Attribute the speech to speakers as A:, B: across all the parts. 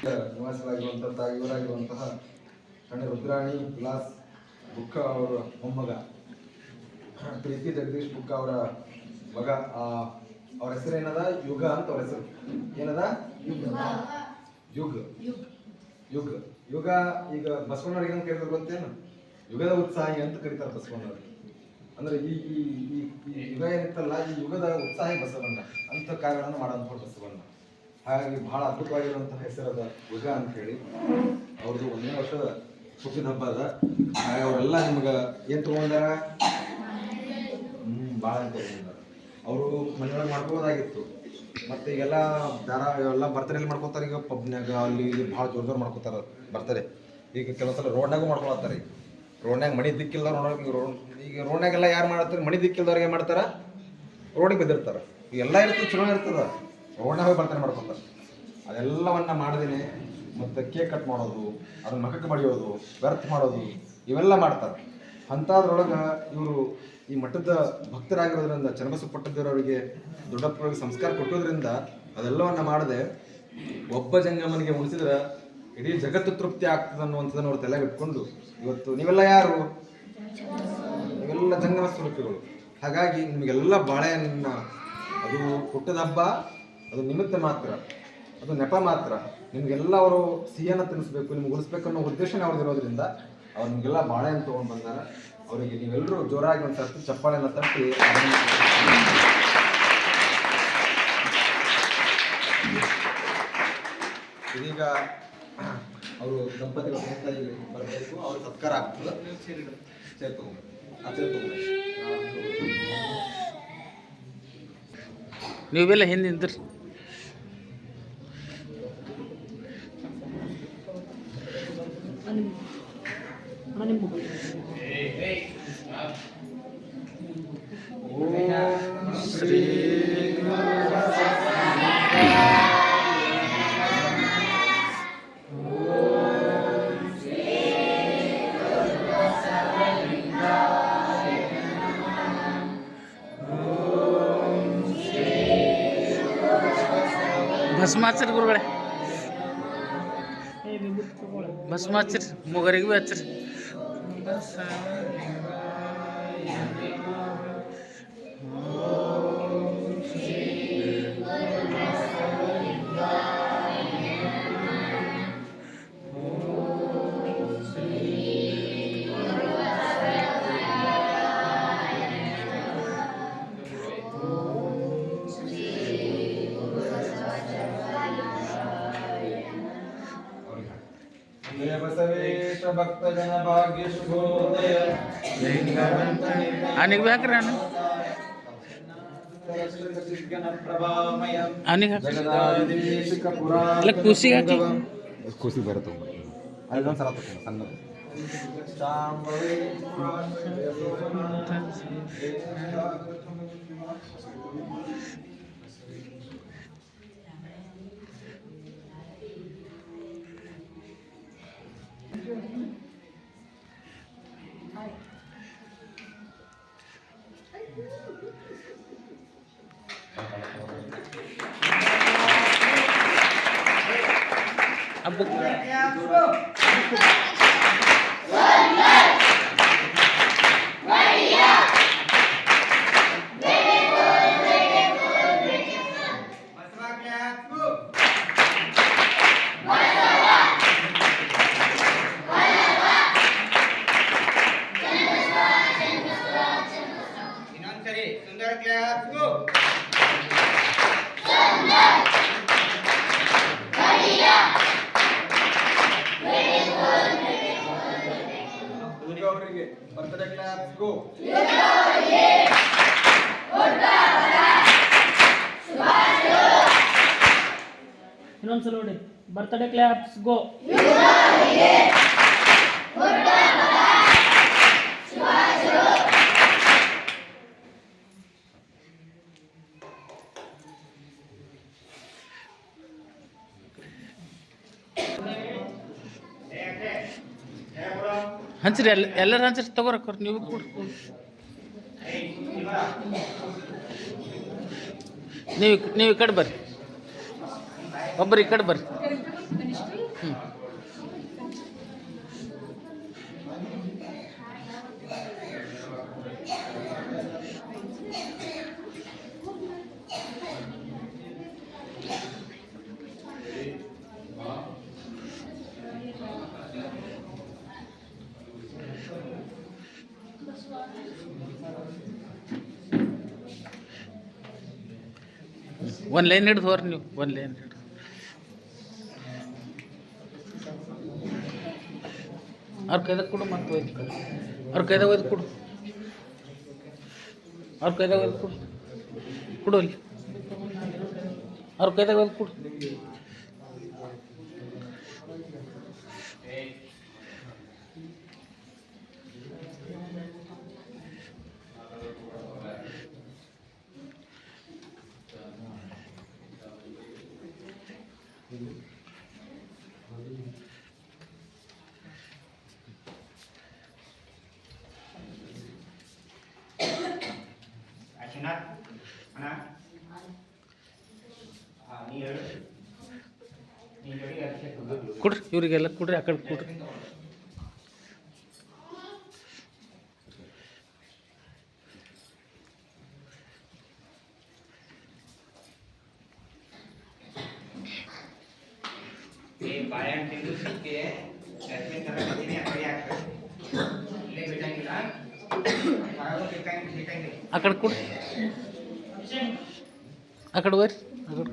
A: ನಿವಾಸಿಗಳಾಗಿರುವಂತಹ ಇವರಾಗಿರುವಂತಹ ಕಣ್ಣ ರುದ್ರಾಣಿ ವಿಲಾಸ್ ಬುಕ್ಕ ಅವರ ಮೊಮ್ಮಗ ಪ್ರೀತಿ ಜಗದೀಶ್ ಬುಕ್ಕ ಅವರ ಮಗ. ಅವ್ರ ಹೆಸರು ಏನದ? ಯುಗ ಅಂತ ಅವ್ರ ಹೆಸರು ಏನದ? ಯುಗ್ ಯುಗ್ ಯುಗ. ಈಗ ಬಸವಣ್ಣವ್ರಿಗೆ ಏನು ಕರೀತಾರೆ ಗೊತ್ತೇನು? ಯುಗದ ಉತ್ಸಾಹಿ ಅಂತ ಕರೀತಾರೆ ಬಸವಣ್ಣವ್ರಿಗೆ. ಅಂದ್ರೆ ಈ ಯುಗ ಏನಿತ್ತಲ್ಲ, ಈ ಯುಗದ ಉತ್ಸಾಹಿ ಬಸವಣ್ಣ ಅಂತ ಕಾರ್ಯಗಳನ್ನು ಮಾಡೋಂಥ ಬಸವಣ್ಣ. ಹಾಗಾಗಿ ಬಹಳ ಅದ್ಭುತವಾಗಿರುವಂತಹ ಹೆಸರದ ಯುಗ ಅಂತ ಹೇಳಿ. ಅವ್ರದ್ದು 1ನೇ ವರ್ಷದ ಹುಟ್ಟಿದ ಹಬ್ಬ ಅದ. ಹಾಗೆ ಅವರೆಲ್ಲ ನಿಮ್ಗೆ ಏನು ತಗೊಂಡಾರ? ಭಾಳ ಅಂತ ತಗೊಂಡಾರ. ಅವರು ಮನೆಯೊಳಗೆ ಮಾಡ್ಕೋಬೋದಾಗಿತ್ತು. ಮತ್ತು ಈಗೆಲ್ಲ ಎಲ್ಲ ಬರ್ತಡೇಲಿ ಮಾಡ್ಕೋತಾರೆ. ಈಗ ಪಬ್ನ್ಯಾಗ ಅಲ್ಲಿ ಇಲ್ಲಿ ಭಾಳ ಜೋರು ಮಾಡ್ಕೋತಾರೆ ಬರ್ತಾರೆ. ಈಗ ಕೆಲವೊಂದ್ಸಲ ರೋಡ್ನಾಗೂ ಮಾಡ್ಕೊಳತ್ತಾರೆ. ಈಗ ರೋಡ್ನಾಗ ಮಣಿ ದಿಕ್ಕಿಲ್ಲ ಈಗ ರೋಡ್ನಾಗೆಲ್ಲ ಯಾರು ಮಾಡ್ತಾರೆ? ಮಣಿ ದಿಕ್ಕಿಲ್ದವ್ರಿಗೆ ಏನು ಮಾಡ್ತಾರೆ? ರೋಡಿಗೆ ಬಿದ್ದಿರ್ತಾರೆ. ಎಲ್ಲ ಇರ್ತದೆ, ಚಲೋ ಇರ್ತದೆ. ರೋಡ್ನಾಗ ಹೋಗಿ ಬರ್ತಡೇ ಮಾಡ್ಕೊತಾರೆ. ಅದೆಲ್ಲವನ್ನ ಮಾಡ್ದೇನೆ ಮತ್ತು ಕೇಕ್ ಕಟ್ ಮಾಡೋದು, ಅದನ್ನ ಮಖಕ್ಕೆ ಬಡಿಯೋದು, ವ್ಯರ್ಥ ಮಾಡೋದು, ಇವೆಲ್ಲ ಮಾಡ್ತಾರೆ. ಅಂಥದ್ರೊಳಗೆ ಇವರು ಈ ಮಠದ ಭಕ್ತರಾಗಿರೋದ್ರಿಂದ, ಚನ್ನಬಸವ ಪಟ್ಟದೇವರವರಿಗೆ ದೊಡ್ಡಪ್ಪರಿಗೆ ಸಂಸ್ಕಾರ ಕೊಟ್ಟೋದ್ರಿಂದ ಅದೆಲ್ಲವನ್ನ ಮಾಡದೆ ಒಬ್ಬ ಜಂಗಮನಿಗೆ ಉಳಿಸಿದ್ರೆ ಇಡೀ ಜಗತ್ತು ತೃಪ್ತಿ ಆಗ್ತದೆ ಅನ್ನುವಂಥದ್ದನ್ನು ಅವ್ರ ತಲೆಗೆ ಇಟ್ಕೊಂಡು ಇವತ್ತು ನೀವೆಲ್ಲ ಯಾರು? ನೀವೆಲ್ಲ ಜಂಗಮ ಸ್ವರೂಪಿಗಳು. ಹಾಗಾಗಿ ನಿಮಗೆಲ್ಲ ಬಾಳೆಹಣ್ಣ ಅದು ಹುಟ್ಟದ ಹಬ್ಬ, ಅದು ನಿಮಿತ್ತ ಮಾತ್ರ, ಅದು ನೆಪ ಮಾತ್ರ. ನಿಮಗೆಲ್ಲ ಅವರು ಸಿಹಿಯನ್ನು ತಿನ್ನಿಸ್ಬೇಕು, ನಿಮ್ಗೆ ಉಳಿಸ್ಬೇಕು ಅನ್ನೋ ಉದ್ದೇಶನೇ ಅವ್ರದ್ದು ಇರೋದ್ರಿಂದ ಅವ್ರು ನಿಮಗೆಲ್ಲ ಬಾಳೆಹಣ್ಣು ತೊಗೊಂಡು ಬಂದಾರೆ. ಅವರಿಗೆ ನೀವೆಲ್ಲರೂ ಜೋರಾಗಿ ಒಂದು ಸರ್ತಿ ಚಪ್ಪಾಳೆಯನ್ನು ತಟ್ಟಿ ಇದೀಗ ಅವರು ದಂಪತಿಗಳು ಬರಬೇಕು. ಅವ್ರ ಸತ್ಕಾರ ಆಗ್ತದೆ. ಸೇರ್ ತಗೊಂಡು
B: ನೀವೆಲ್ಲ ಹಿಂದೆ ನಿಂತ್ರಿ. ಶ್ರೀ ಭಸ್ಮಾಚರಿ ಗುರುಗಳೇ, ಭಸ್ಮಾಚರಿ ಮೊಗರಿಗೆ ಭೀ ಹಚ್ಚರಿ.
A: ಬಸವೇಶ ಭಕ್ತ ಜನ ಭಾಗ್ಯ ಶುಭೋದಯ
B: ಅನಿಗೆ ಬಿ ಹಾಕ್ರಿ. ಅಲ್ಲ ಕೂಸಿಗೆ ಹಾಕಿ,
A: ಕೂಸಿಗೆ ಬರುತ್ತೆ. ಅದೊಂದು ಸಲ ಸಣ್ಣದು. Birthday claps, go!
B: ಇನ್ನೊಂದ್ಸಲ ನೋಡಿ. ಬರ್ತ್ಡೇ ಕ್ಲಾಪ್ಸ್ ಗೋ. ಹಂಚ್ರಿ, ಎಲ್ಲರೂ ಹಂಚ್ರಿ. ತಗೋರಕ್ಕ ನೀವು ಕೂಡ. ನೀವು ಈ ಕಡೆ ಬರ್ರಿ, ಒಬ್ಬರು ಈ ಕಡೆ ಬರ್ರಿ. ಹ್ಞೂ ಒಂದು ಲೈನ್ ಹಿಡ್ದು ಹೋರಿ ನೀವು ಒಂದು ಲೈನ್ ಹಿಡ್ದು ಅವ್ರ ಕೈದಾಗ ಕೊಡು ಮತ್ತೆ ಒಯ್ದು ಅವ್ರ ಕೈದಾಗ ಒಯ್ದು ಕೊಡು ಅವ್ರ ಕೈದಾಗ ಒಯ್ದು ಕೊಡು ಕೊಡು ಅಲ್ಲಿ ಅವ್ರ ಕೈದಾಗ ಒಯ್ದು ಕೊಡು ಕೊಡ್ರಿ ಇವರಿಗೆಲ್ಲ ಕೊಡ್ರಿ ಆ ಕಡೆ ಕೊಡ್ರಿ ಆ ಕಡೆ ಕೊಡ್ರಿ ಆ ಕಡೆ ಬರ್ರಿ ಆ ಕಡೆ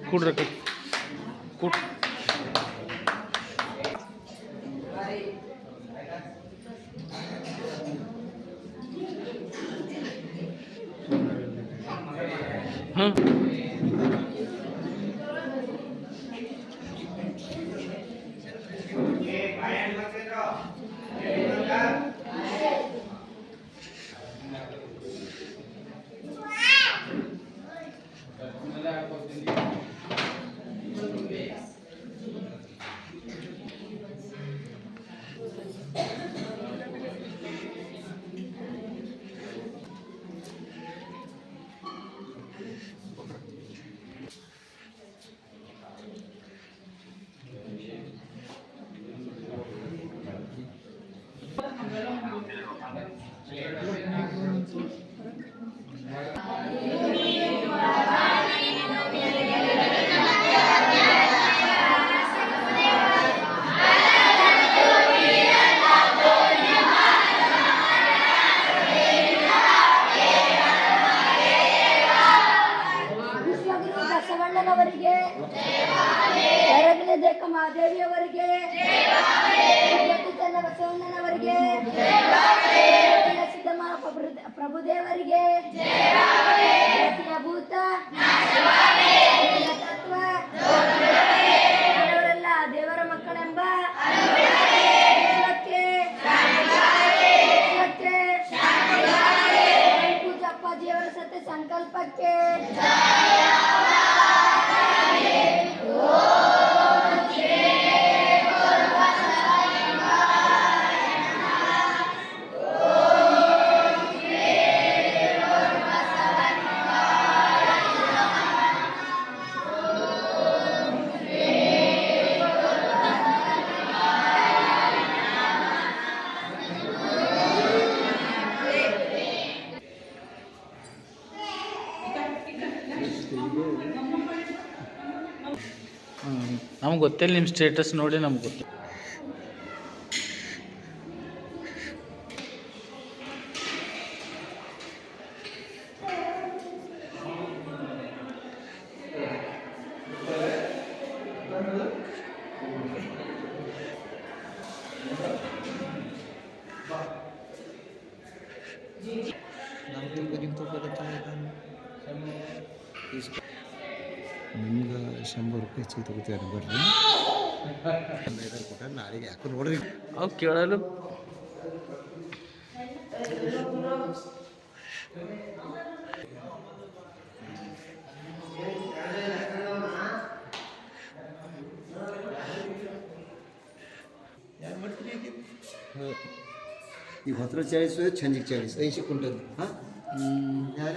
B: ಕೊಡ್ರಿ ಕೊಡ್ರಿ ಕೊಡ್ರಿ ಹಾಂ
C: ಬಸವಣ್ಣನವರಿಗೆ ಎರಗನೆ ದೇಕ ಮಹಾದೇವಿಯವರಿಗೆ ಚನ್ನ ಬಸವಣ್ಣನವರಿಗೆ ಸಿದ್ದಮ್ಮ ಪ್ರಭುದೇವರಿಗೆ ಭೂತ ಸಂಕಲ್ಪಕ್ಕೆ
B: ನಮ್ಗೆ ಗೊತ್ತಿಲ್ಲ ನಿಮ್ಮ ಸ್ಟೇಟಸ್ ನೋಡಿ ನಮ್ಗೆ ಗೊತ್ತು.
D: ನಿಮ್ಗೆ 100 ರೂಪಾಯಿ ಹೆಚ್ಚಿಗೆ ತಗೋತೀರ ಬರ್ರಿ. ಕೊಟ್ಟ ನಾಳೆಗೆ ಯಾಕೆ ನೋಡ್ರಿ
B: ಅವು ಕೇಳಲು
D: ಈಗ 40 40 ಸಂಜೆಗೆ 40 80 ಕ್ವಿಂಟಲ್. ಹಾಂ ಯಾರು